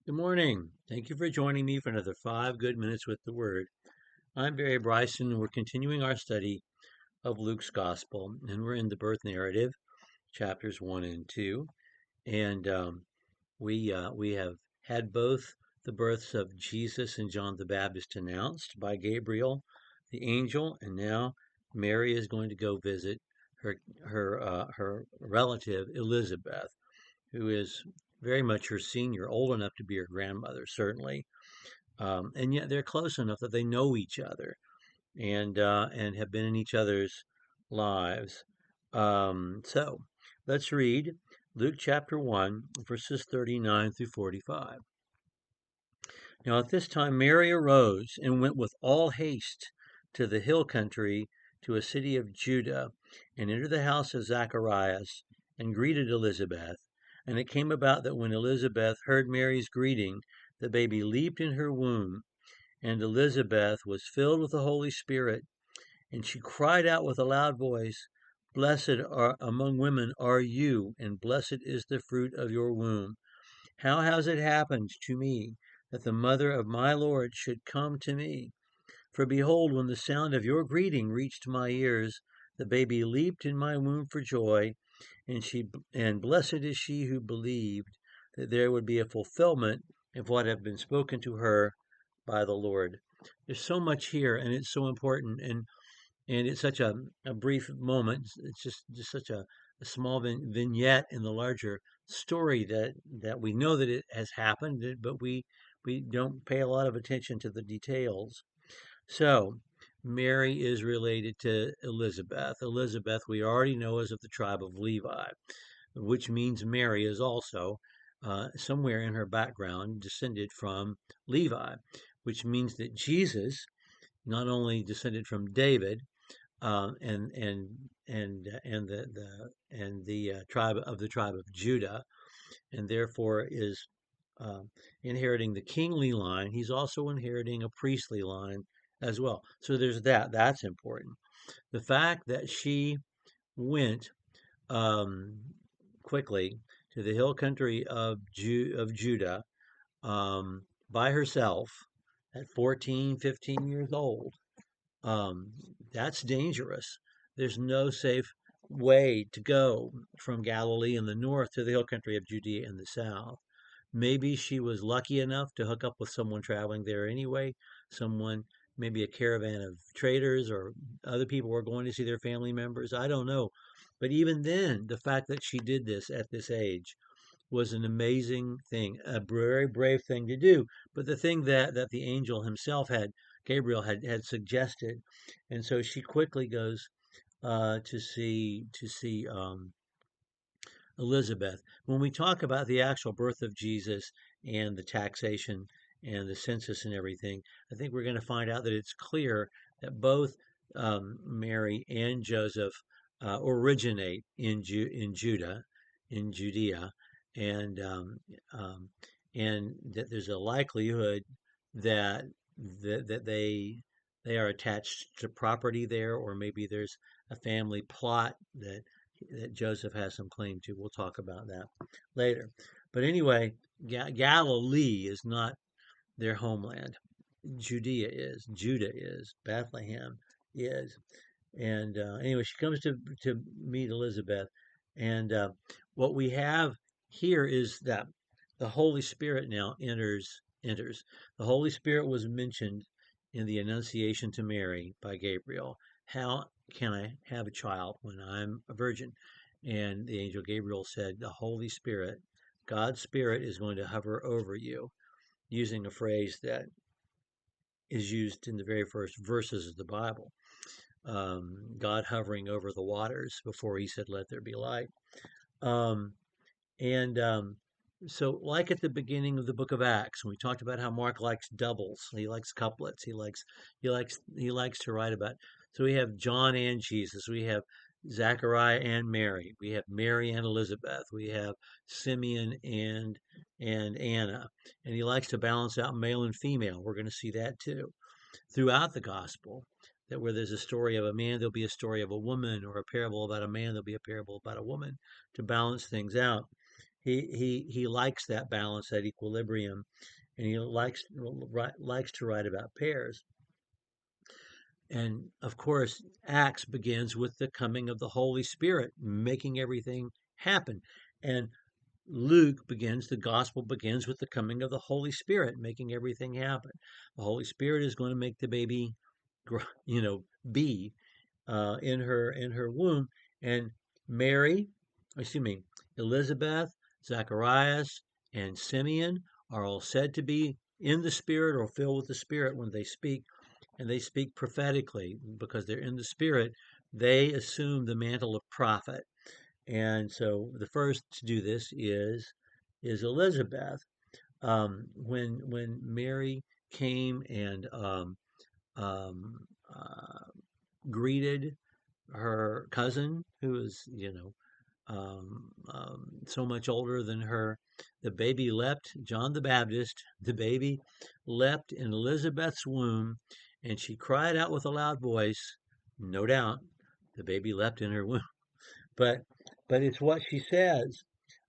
Good morning. Thank you for joining me for another 5 good minutes with the Word. I'm Barry Bryson, and we're continuing our study of Luke's Gospel, and we're in the birth narrative, chapters 1 and 2. And we have had both the births of Jesus and John the Baptist announced by Gabriel, the angel, and now Mary is going to go visit her relative Elizabeth, who is very much her senior, old enough to be her grandmother, certainly, and yet they're close enough that they know each other and have been in each other's lives. So let's read Luke chapter 1, verses 39 through 45. Now at this time Mary arose and went with all haste to the hill country, to a city of Judah, and entered the house of Zacharias, and greeted Elizabeth. And it came about that when Elizabeth heard Mary's greeting, the baby leaped in her womb, and Elizabeth was filled with the Holy Spirit, and she cried out with a loud voice, Blessed are among women are you, and blessed is the fruit of your womb. How has it happened to me that the mother of my Lord should come to me? For behold, when the sound of your greeting reached my ears, the baby leaped in my womb for joy, and blessed is she who believed that there would be a fulfillment of what had been spoken to her by the Lord. There's so much here, and it's so important, and it's such a brief moment. It's just such a small vignette in the larger story that we know that it has happened, but we don't pay a lot of attention to the details. So, Mary is related to Elizabeth. Elizabeth, we already know, is of the tribe of Levi, which means Mary is also somewhere in her background descended from Levi, which means that Jesus not only descended from David and the tribe of Judah, and therefore is um, inheriting the kingly line. He's also inheriting a priestly line as well. So there's that. That's important. The fact that she went um, quickly to the hill country of Judah by herself at 14, 15 years old, um, that's dangerous. There's no safe way to go from Galilee in the north to the hill country of Judea in the south. Maybe she was lucky enough to hook up with someone traveling there anyway, someone, maybe a caravan of traders or other people were going to see their family members. I don't know. But even then, the fact that she did this at this age was an amazing thing, a very brave thing to do. But the thing that the angel himself Gabriel had suggested, and so she quickly goes to see Elizabeth. When we talk about the actual birth of Jesus and the taxation and the census and everything, I think we're going to find out that it's clear that both Mary and Joseph originate in Judah, in Judea, and um, um, and that there's a likelihood that that they are attached to property there, or maybe there's a family plot that Joseph has some claim to. We'll talk about that later. But anyway, Galilee is not their homeland. Judah is, Bethlehem is. And anyway, she comes to meet Elizabeth. And what we have here is that the Holy Spirit now enters. The Holy Spirit was mentioned in the Annunciation to Mary by Gabriel. How can I have a child when I'm a virgin? And the angel Gabriel said, the Holy Spirit, God's Spirit, is going to hover over you, using a phrase that is used in the very first verses of the Bible. God hovering over the waters before he said, Let there be light. Um, and so, like at the beginning of the book of Acts, when we talked about how Mark likes doubles, he likes couplets, he likes to write about. So we have John and Jesus, we have Zachariah and Mary, we have Mary and Elizabeth, we have Simeon and Anna, and he likes to balance out male and female. We're going to see that too throughout the gospel. That where there's a story of a man, there'll be a story of a woman, or a parable about a man, there'll be a parable about a woman to balance things out. He likes that balance, that equilibrium, and he likes to write about pairs. And of course, Acts begins with the coming of the Holy Spirit, making everything happen. And the gospel begins with the coming of the Holy Spirit, making everything happen. The Holy Spirit is going to make the baby, be in her womb. And Mary, excuse me, Elizabeth, Zacharias, and Simeon are all said to be in the Spirit or filled with the Spirit when they speak, and they speak prophetically because they're in the Spirit. They assume the mantle of prophet, and so the first to do this is Elizabeth. When Mary came and um, uh, greeted her cousin, who is, so much older than her. The baby leapt, John the Baptist, the baby leapt in Elizabeth's womb, and she cried out with a loud voice. No doubt, the baby leapt in her womb. But, but it's what she says.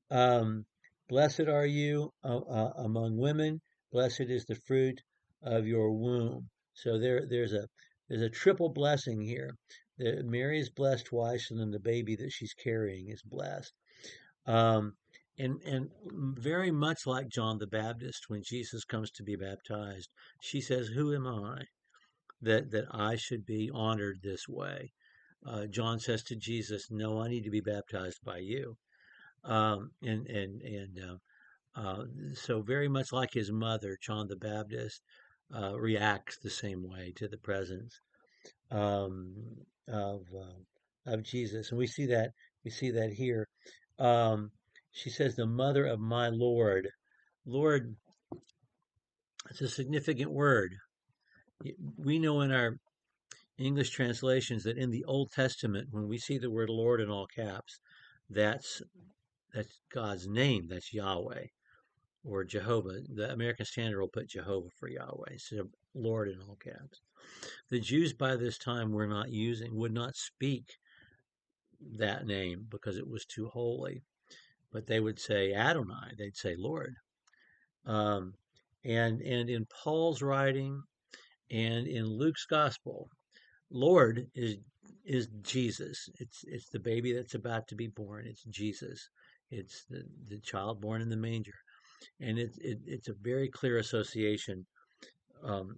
Um, Blessed are you among women. Blessed is the fruit of your womb. So there's a triple blessing here. Mary is blessed twice, and then the baby that she's carrying is blessed. Um, and very much like John the Baptist, when Jesus comes to be baptized, she says, "Who am I that I should be honored this way?" John says to Jesus, "No, I need to be baptized by you." And so very much like his mother, John the Baptist reacts the same way to the presence um, of Jesus, and we see that here. Um, she says, "The mother of my Lord." Lord, it's a significant word. We know in our English translations that in the Old Testament, when we see the word Lord in all caps, that's that's God's name. That's Yahweh or Jehovah. The American Standard will put Jehovah for Yahweh, so Lord in all caps. The Jews by this time would not speak that name because it was too holy, but they would say Adonai. They'd say Lord. Um, and in Paul's writing and in Luke's gospel, Lord is Jesus. It's the baby that's about to be born. It's Jesus. It's the child born in the manger, and it's a very clear association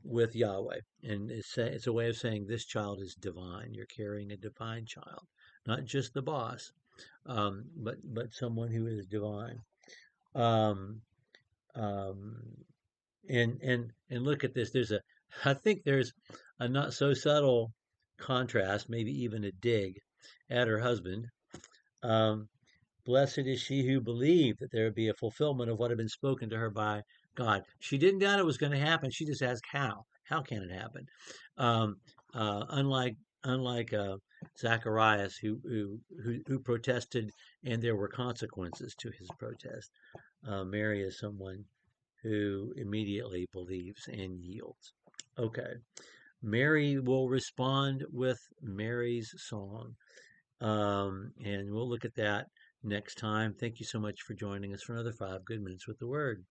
with Yahweh, and it's a way of saying this child is divine. You're carrying a divine child, not just the boss, but someone who is divine. Um, um, and look at this. I think there's a not so subtle contrast, maybe even a dig at her husband. Um, Blessed is she who believed that there would be a fulfillment of what had been spoken to her by God. She didn't doubt it was going to happen. She just asked how. How can it happen? Um, unlike Zacharias, who protested, and there were consequences to his protest. Mary is someone who immediately believes and yields. Okay, Mary will respond with Mary's song. And we'll look at that next time. Thank you so much for joining us for another 5 Good Minutes with the Word.